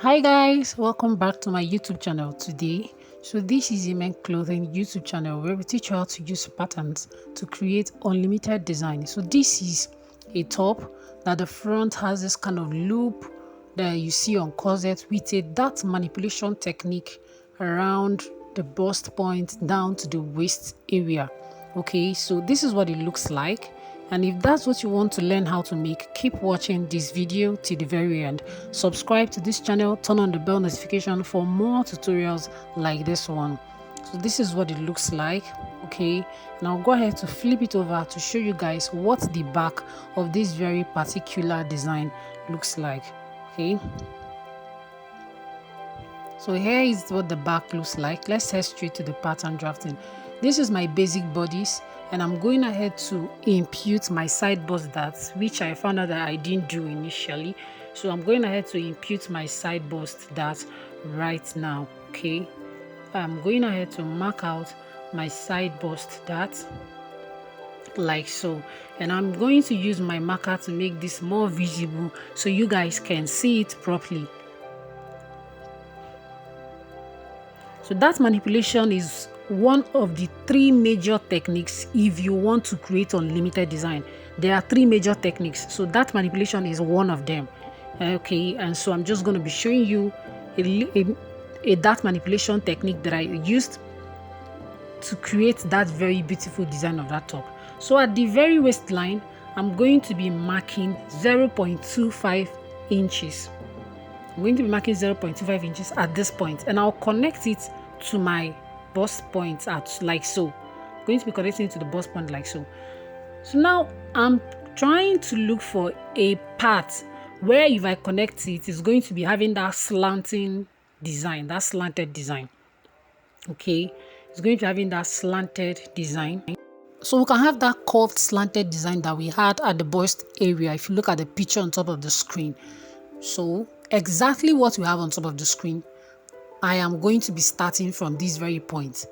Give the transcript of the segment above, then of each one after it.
Hi guys, welcome back to my YouTube channel today. So this is Amen Clothing YouTube channel where we teach you how to use patterns to create unlimited design. So this is a top that the front has this kind of loop that you see on corset with a dart manipulation technique around the bust point down to the waist area. Okay, so this is what it looks like. And if that's what you want to learn how to make, keep watching this video till the very end. Subscribe to this channel, turn on the bell notification for more tutorials like this one. So this is what it looks like. Okay, now go ahead to flip it over to show you guys what the back of this very particular design looks like. Okay, so here is what the back looks like. Let's head straight to the pattern drafting. This is my basic bodice, and I'm going ahead to impute my side bust darts, which I found out that I didn't do initially. So I'm going ahead to impute my side bust darts right now. Okay, I'm going ahead to mark out my side bust darts like so, and I'm going to use my marker to make this more visible so you guys can see it properly. So that manipulation is one of the three major techniques if you want to create unlimited design. There are three major techniques, so that manipulation is one of them. Okay, and so I'm just going to be showing you a dart manipulation technique that I used to create that very beautiful design of that top. So at the very waistline, I'm going to be marking 0.25 inches. I'm going to be marking 0.25 inches at this point, and I'll connect it to my bust point at like so. I'm going to be connecting it to the bust point like so. So now I'm trying to look for a part where if I connect it, it's going to be having that slanting design, that slanted design. Okay, it's going to be having that slanted design. So we can have that curved slanted design that we had at the bust area if you look at the picture on top of the screen. So exactly what we have on top of the screen, I am going to be starting from this very point.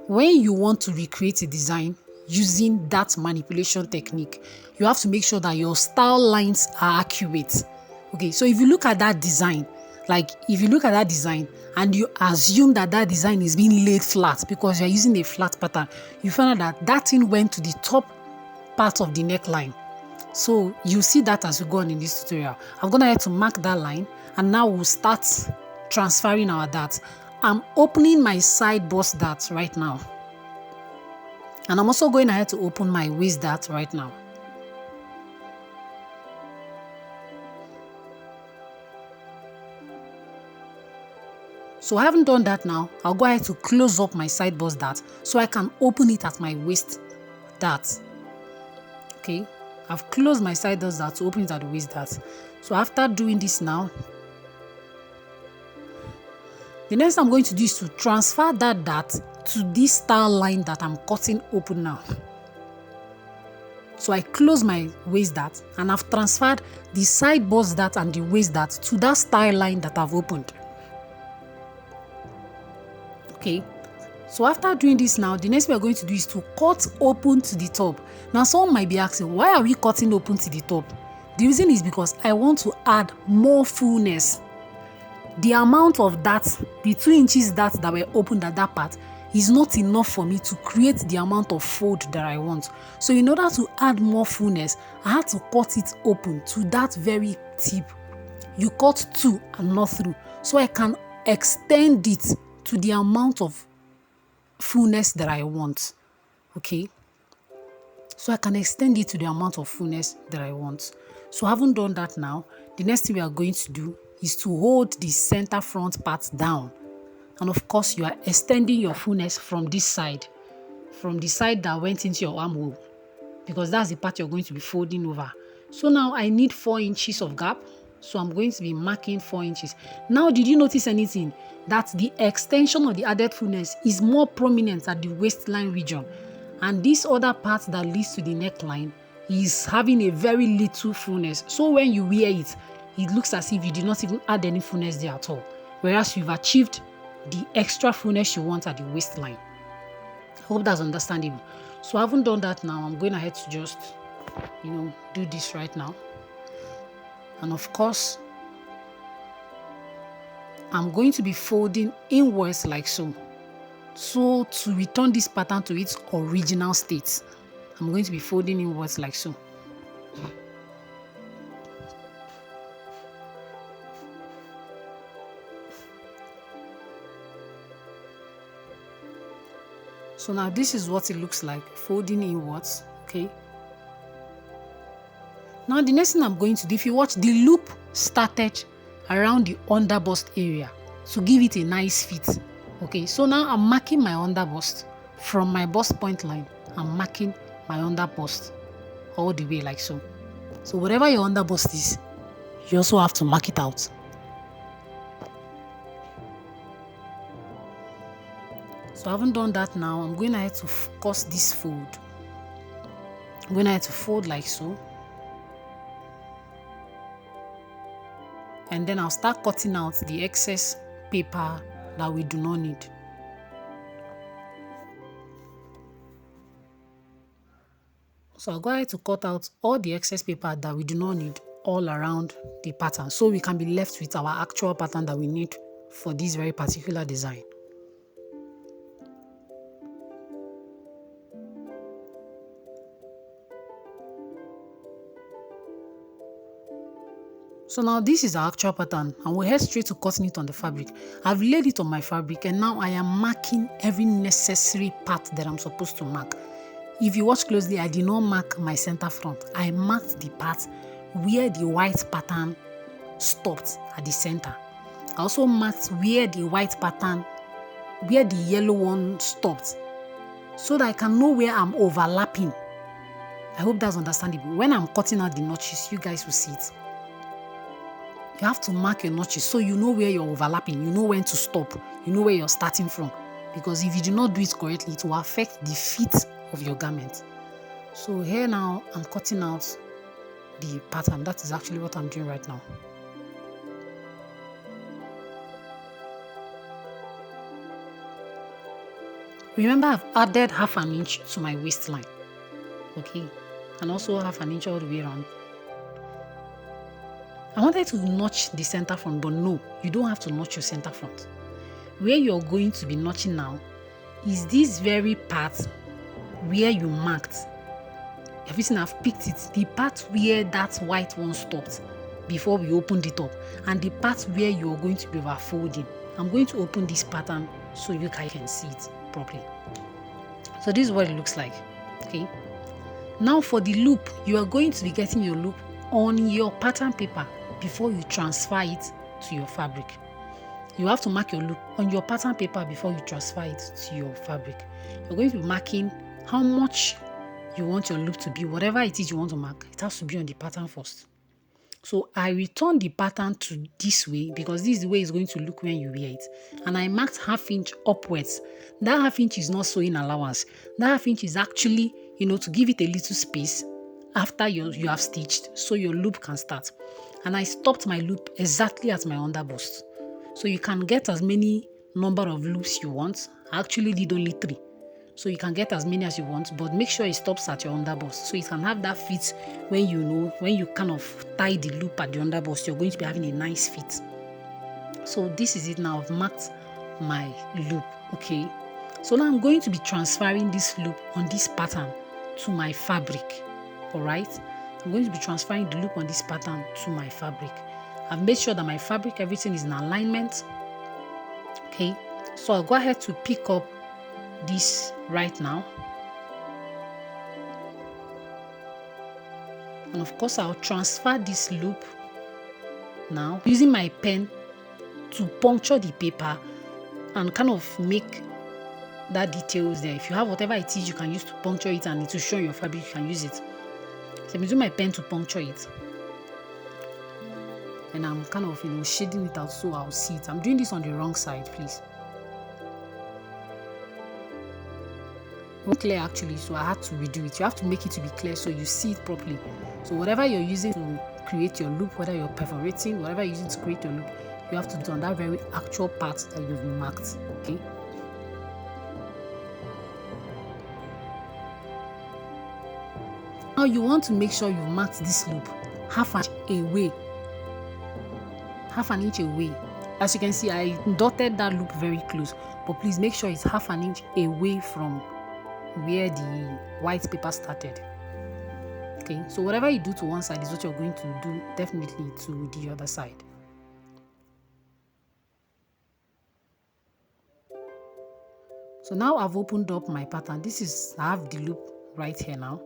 When you want to recreate a design using that manipulation technique, you have to make sure that your style lines are accurate. Okay, so if you look at that design, and you assume that that design is being laid flat because you're using a flat pattern, you find out that that thing went to the top part of the neckline. So you see that as we go on in this tutorial. I'm going to have to mark that line, and now we'll start transferring our darts. I'm opening my side bust dart right now, and I'm also going ahead to open my waist dart right now. So I haven't done that now. I'll go ahead to close up my side bust dart so I can open it at my waist dart. Okay, I've closed my side bust dart to open it at the waist dart. So after doing this now, the next thing I'm going to do is to transfer that dart to this style line that I'm cutting open now. So I close my waist dart, and I've transferred the side bust dart and the waist dart to that style line that I've opened. Okay, so after doing this now, the next thing we're going to do is to cut open to the top. Now someone might be asking, why are we cutting open to the top? The reason is because I want to add more fullness. The amount of darts, the 2 inches darts that were opened at that part, is not enough for me to create the amount of fold that I want. So in order to add more fullness, I had to cut it open to that very tip. You cut to and not through, so I can extend it to the amount of fullness that I want. Okay, so I can extend it to the amount of fullness that I want. So I haven't done that now. The next thing we are going to do is to hold the center front part down, and of course you are extending your fullness from this side, from the side that went into your armhole, because that's the part you're going to be folding over. So now I need 4 inches of gap, so I'm going to be marking 4 inches. Now did you notice anything? That the extension of the added fullness is more prominent at the waistline region, and this other part that leads to the neckline is having a very little fullness. So when you wear it, it looks as if you did not even add any fullness there at all, whereas you've achieved the extra fullness you want at the waistline. I hope that's understandable. So I haven't done that now. I'm going ahead to just, do this right now. And of course, I'm going to be folding inwards like so. So to return this pattern to its original state, I'm going to be folding inwards like so. So now this is what it looks like, folding inwards, okay? Now the next thing I'm going to do, if you watch, the loop started around the underbust area to give it a nice fit, okay? So now I'm marking my underbust from my bust point line. I'm marking my underbust all the way like so. So whatever your underbust is, you also have to mark it out. So I haven't done that now. I'm going ahead to cause this fold. I'm going ahead to fold like so. And then I'll start cutting out the excess paper that we do not need. So I'll go ahead to cut out all the excess paper that we do not need all around the pattern, so we can be left with our actual pattern that we need for this very particular design. So now this is our actual pattern, and we'll head straight to cutting it on the fabric. I've laid it on my fabric, and now I am marking every necessary part that I'm supposed to mark. If you watch closely, I did not mark my center front. I marked the part where the white pattern stopped at the center. I also marked where the white pattern, where the yellow one stopped, so that I can know where I'm overlapping. I hope that's understandable. When I'm cutting out the notches, you guys will see it. You have to mark your notches so you know where you're overlapping, you know when to stop, you know where you're starting from. Because if you do not do it correctly, it will affect the fit of your garment. So here now, I'm cutting out the pattern. That is actually what I'm doing right now. Remember, I've added half an inch to my waistline, okay, and also half an inch all the way around. I wanted to notch the center front, but no, you don't have to notch your center front. Where you're going to be notching now is this very part where you marked. Everything I've picked it, the part where that white one stopped before we opened it up, and the part where you're going to be overfolding. I'm going to open this pattern so you guys can see it properly. So this is what it looks like, okay? Now for the loop, you are going to be getting your loop on your pattern paper before you transfer it to your fabric. You have to mark your loop on your pattern paper before you transfer it to your fabric. You're going to be marking how much you want your loop to be. Whatever it is you want to mark, it has to be on the pattern first. So I return the pattern to this way because this is the way it's going to look when you wear it. And I marked half inch upwards. That half inch is not sewing allowance. That half inch is actually, to give it a little space after you have stitched so your loop can start. And I stopped my loop exactly at my underbust. So you can get as many number of loops you want. I actually did only 3. So you can get as many as you want, but make sure it stops at your underbust. So you can have that fit when you kind of tie the loop at the underbust, you're going to be having a nice fit. So this is it now. I've marked my loop, okay? So now I'm going to be transferring this loop on this pattern to my fabric, all right? I'm going to be transferring the loop on this pattern to my fabric. I've made sure that my fabric, everything is in alignment, okay? So I'll go ahead to pick up this right now. And of course, I'll transfer this loop now using my pen to puncture the paper and kind of make that details there. If you have whatever it is you can use to puncture it and it will show your fabric, you can use it. So I'm using my pen to puncture it. And I'm kind of, shading it out so I'll see it. I'm doing this on the wrong side, please. Clear actually, so I had to redo it. You have to make it to be clear so you see it properly. So whatever you're using to create your loop, whether you're perforating, whatever you're using to create your loop, you have to do it on that very actual part that you've marked, okay? Now you want to make sure you marked this loop half an inch away As you can see, I dotted that loop very close, but please make sure it's half an inch away from where the white paper started. Okay, so whatever you do to one side is what you're going to do definitely to the other side. So now I've opened up my pattern. I have the loop right here now.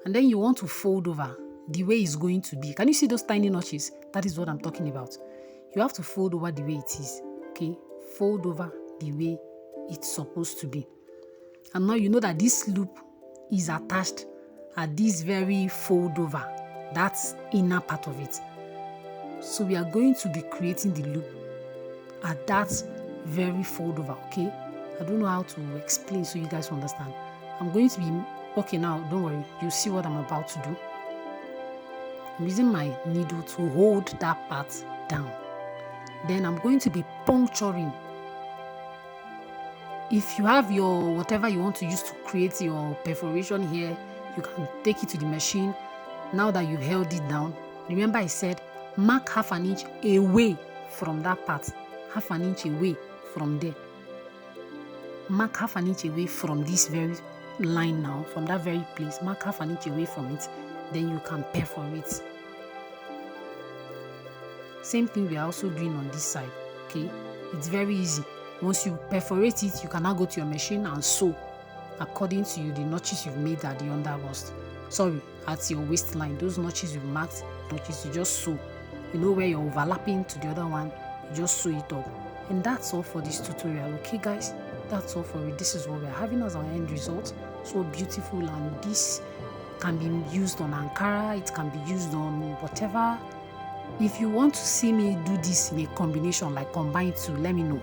And then you want to fold over the way it's going to be. Can you see those tiny notches? That is what I'm talking about. You have to fold over the way it is. Okay, fold over the way it's supposed to be. And now you know that this loop is attached at this very fold over, that's inner part of it. So we are going to be creating the loop at that very fold over. Okay, I don't know how to explain so you guys understand. I'm going to be okay now. Don't worry, you see what I'm about to do. I'm using my needle to hold that part down. Then I'm going to be puncturing. If you have your whatever you want to use to create your perforation here, you can take it to the machine. Now that you've held it down, remember I said mark half an inch away from that part, half an inch away from there. Mark half an inch away from this very line now, from that very place. Mark half an inch away from it, then you can perforate. Same thing we are also doing on this side. Okay, it's very easy. Once you perforate it, you can now go to your machine and sew according to the notches you've made at the underbust. Sorry, at your waistline. Those notches you've marked, notches, you just sew. You know where you're overlapping to the other one, you just sew it up. And that's all for this tutorial. Okay guys, that's all for it. This is what we're having as our end result. So beautiful, and this can be used on Ankara, it can be used on whatever. If you want to see me do this in a combination, like combine two, let me know.